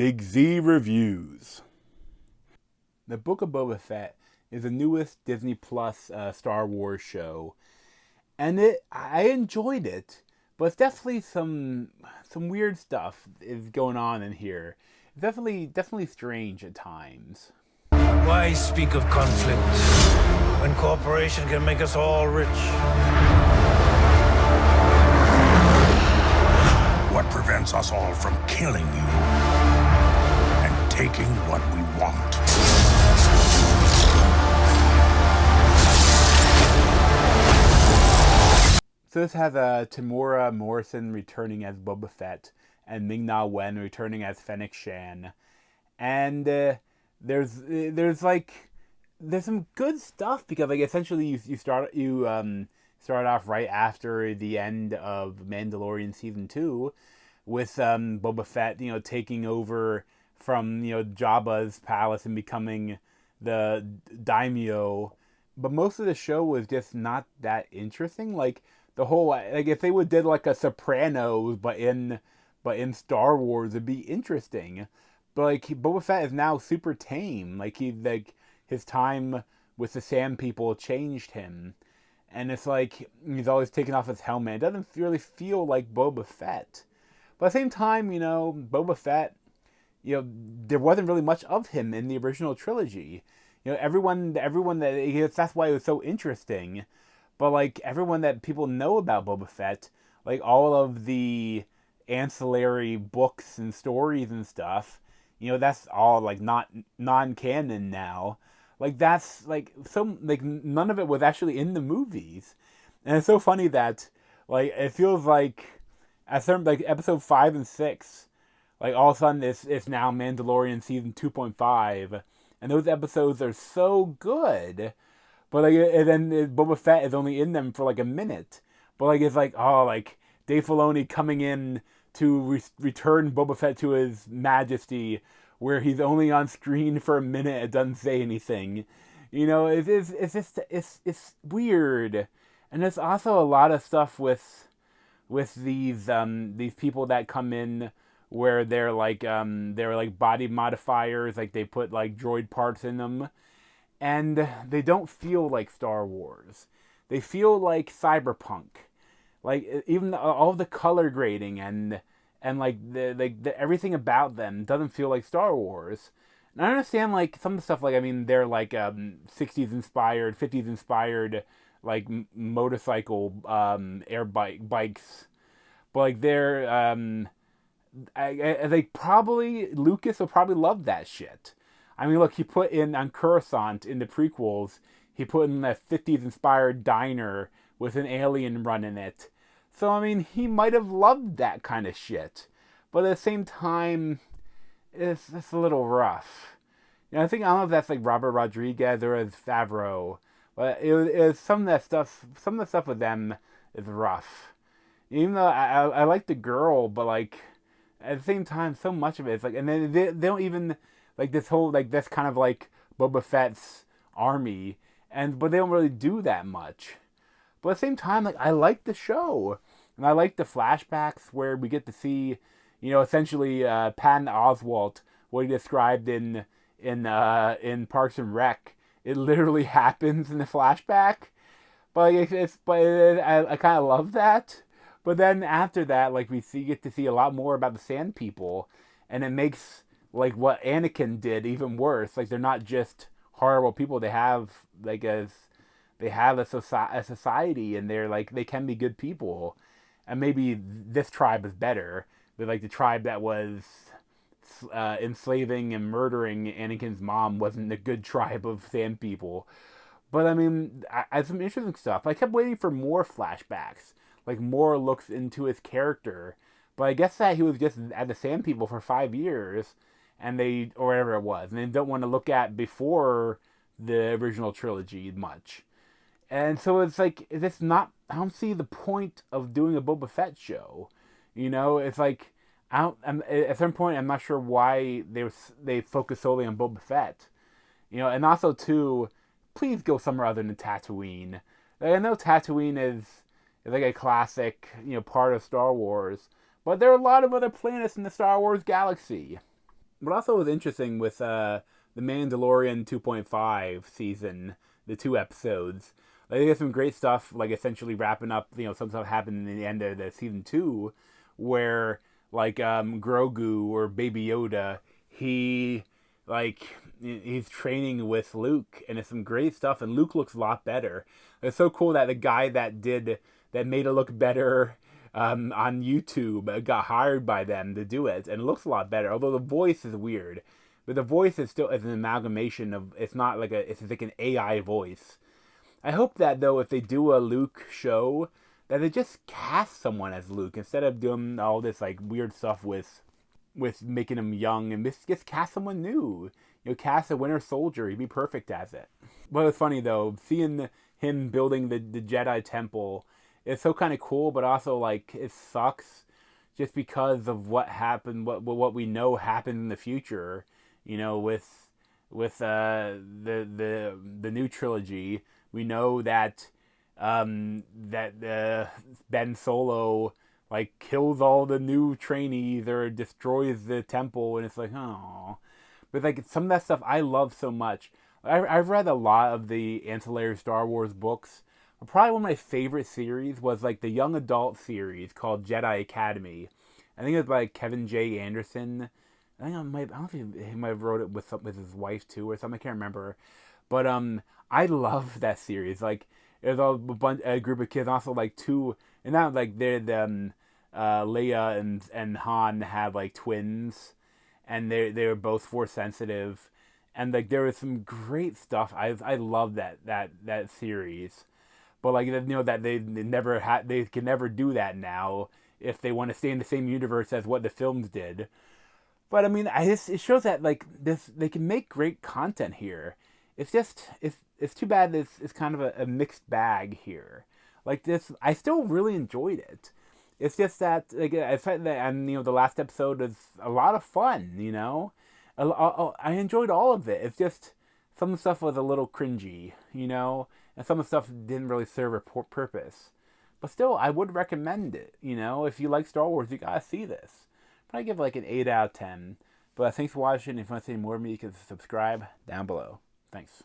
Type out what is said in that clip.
Big Z Reviews. The Book of Boba Fett is the newest Disney Plus Star Wars show, and I enjoyed it, but it's definitely some weird stuff is going on in here. It's definitely strange at times. Why speak of conflict when cooperation can make us all rich? What prevents us all from killing you and taking what we want? So this has Tamora Morrison returning as Boba Fett and Ming-Na Wen returning as Fennec Shan, and there's some good stuff because like essentially you start off right after the end of Mandalorian season 2 with Boba Fett taking over from Jabba's palace and becoming the daimyo, but most of the show was just not that interesting. Like the whole if they would did like a Sopranos but in Star Wars, it'd be interesting. But like Boba Fett is now super tame. Like his time with the Sand People changed him, and it's like he's always taking off his helmet. It doesn't really feel like Boba Fett. But at the same time, Boba Fett, there wasn't really much of him in the original trilogy. Everyone that's why it was so interesting. But like everyone that people know about Boba Fett, like all of the ancillary books and stories and stuff, that's all like not non-canon now. Like that's like none of it was actually in the movies, and it's so funny that like it feels like at certain like episode 5 and 6, like all of a sudden it's now Mandalorian season 2.5, and those episodes are so good, but like and then Boba Fett is only in them for like a minute, but like it's like Dave Filoni coming in to return Boba Fett to his majesty, where he's only on screen for a minute, it doesn't say anything. It's weird. And there's also a lot of stuff with these people that come in where they're like body modifiers, like they put like droid parts in them, and they don't feel like Star Wars. They feel like cyberpunk. Like even all the color grading and the everything about them doesn't feel like Star Wars. And I understand like some of the stuff, like I mean they're like 60s inspired, 50s inspired like motorcycle bikes, but like they're they probably Lucas will probably love that shit. I mean, look, he put in on Coruscant in the prequels, he put in a 50s inspired diner with an alien running it. So, I mean, he might have loved that kind of shit. But at the same time, it's a little rough. I don't know if that's like Robert Rodriguez or as Favreau. But it was some of the stuff with them is rough. Even though I like the girl, but like, at the same time, so much of it is like, and then they don't even, like this whole, like this kind of like Boba Fett's army, but they don't really do that much. But at the same time, like I like the show, and I like the flashbacks where we get to see, essentially Patton Oswalt, what he described in Parks and Rec. It literally happens in the flashback, but I kind of love that. But then after that, like we get to see a lot more about the Sand People, and it makes like what Anakin did even worse. Like they're not just horrible people; they have a society, and they can be good people. And maybe this tribe is better, but like the tribe that was enslaving and murdering Anakin's mom wasn't a good tribe of Sand People. But I mean, I some interesting stuff. I kept waiting for more flashbacks, like more looks into his character. But I guess that he was just at the Sand People for 5 years, or whatever it was, and they don't want to look at before the original trilogy much. And so it's like, I don't see the point of doing a Boba Fett show. It's like, at a certain point, I'm not sure why they focus solely on Boba Fett. And also, too, please go somewhere other than Tatooine. Like, I know Tatooine is like a classic, part of Star Wars, but there are a lot of other planets in the Star Wars galaxy. what also was interesting with the Mandalorian 2.5 season, the 2 episodes. Like, they get some great stuff, like essentially wrapping up. Some stuff happened in the end of the season 2, where like Grogu or Baby Yoda, he like he's training with Luke, and it's some great stuff. And Luke looks a lot better. It's so cool that the guy that made it look better on YouTube got hired by them to do it, and it looks a lot better. Although the voice is weird, but the voice is still is an amalgamation of. It's not like it's like an AI voice. I hope that though, if they do a Luke show, that they just cast someone as Luke instead of doing all this like weird stuff with making him young, and just cast someone new. Cast a Winter Soldier. He'd be perfect as it. But it's funny though, seeing him building the Jedi Temple. It's so kind of cool, but also like it sucks, just because of what happened, what we know happened in the future. With the new trilogy, we know that Ben Solo like kills all the new trainees or destroys the temple, and it's like, oh. But like some of that stuff I love so much. I've read a lot of the ancillary Star Wars books. Probably one of my favorite series was like the young adult series called Jedi Academy. I think it was by Kevin J. Anderson. I don't know if he might have wrote it with his wife too or something. I can't remember. But I love that series. Like, there's a group of kids, also like two, and now like Leia and Han had like twins, and they were both force sensitive, and like there was some great stuff. I love that series. But like that they can never do that now if they want to stay in the same universe as what the films did. But I mean, it shows that like they can make great content here. It's just it's too bad it's kind of a mixed bag here. Like this, I still really enjoyed it. It's just that like I said that, and the last episode is a lot of fun. I enjoyed all of it. It's just some of the stuff was a little cringy, and some of the stuff didn't really serve a purpose. But still, I would recommend it. If you like Star Wars, you gotta see this. But I give like an 8 out of 10. But thanks for watching. If you want to see more of me, you can subscribe down below. Thanks.